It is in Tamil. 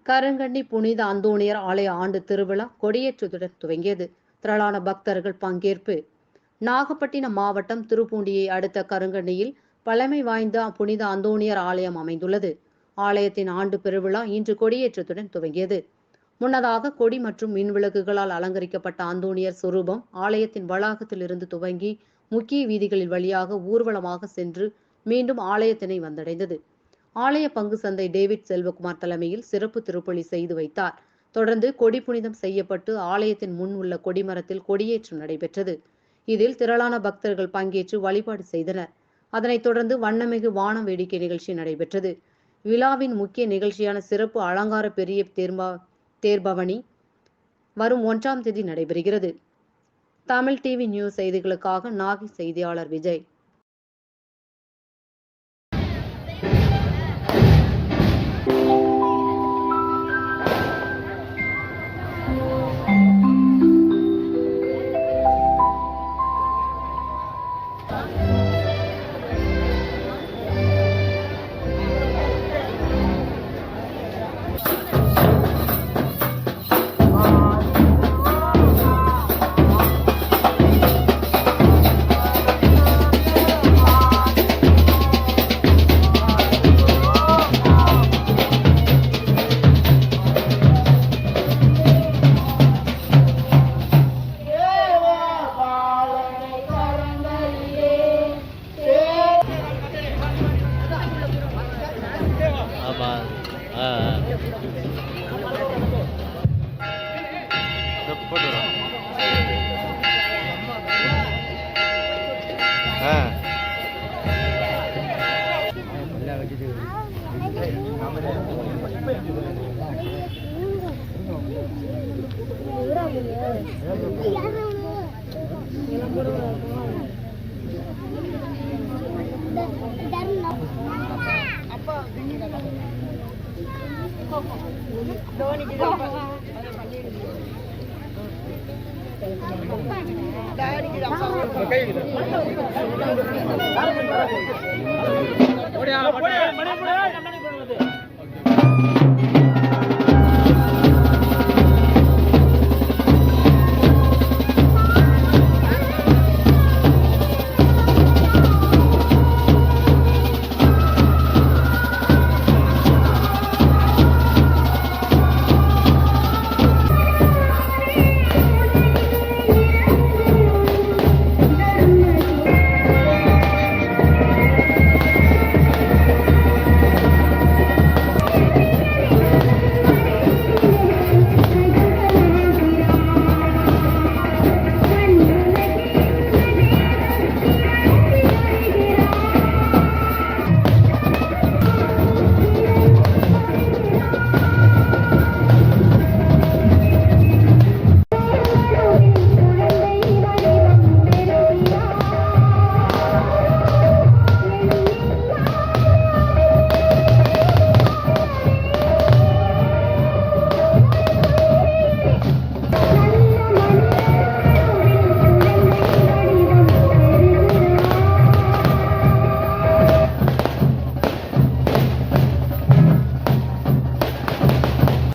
கருங்கண்ணி புனித அந்தோணியர் ஆலய ஆண்டு திருவிழா கொடியேற்றத்துடன் துவங்கியது. திரளான பக்தர்கள் பங்கேற்பு. நாகப்பட்டினம் மாவட்டம் திருப்பூண்டியை அடுத்த கருங்கண்ணியில் பழமை வாய்ந்த புனித அந்தோணியர் ஆலயம் அமைந்துள்ளது. ஆலயத்தின் ஆண்டு பெருவிழா இன்று கொடியேற்றத்துடன் துவங்கியது. முன்னதாக கொடி மற்றும் மின்விளக்குகளால் அலங்கரிக்கப்பட்ட அந்தோணியர் சொரூபம் ஆலயத்தின் வளாகத்தில் இருந்து துவங்கி முக்கிய வீதிகளில் வழியாக ஊர்வலமாக சென்று மீண்டும் ஆலயத்தினை வந்தடைந்தது. ஆலய பங்கு சந்தை டேவிட் செல்வகுமார் தலைமையில் சிறப்பு திருப்பலி செய்து வைத்தார். தொடர்ந்து கொடி புனிதம் செய்யப்பட்டு ஆலயத்தின் முன் உள்ள கொடிமரத்தில் கொடியேற்றம் நடைபெற்றது. இதில் திரளான பக்தர்கள் பங்கேற்று வழிபாடு செய்தனர். அதனைத் தொடர்ந்து வண்ணமிகு வானம் வேடிக்கை நிகழ்ச்சி நடைபெற்றது. விழாவின் முக்கிய நிகழ்ச்சியான சிறப்பு அலங்கார பெரிய தேர்பவனி வரும் 1ஆம் தேதி நடைபெறுகிறது. தமிழ் டிவி நியூஸ் செய்திகளுக்காக நாகை செய்தியாளர் விஜய்.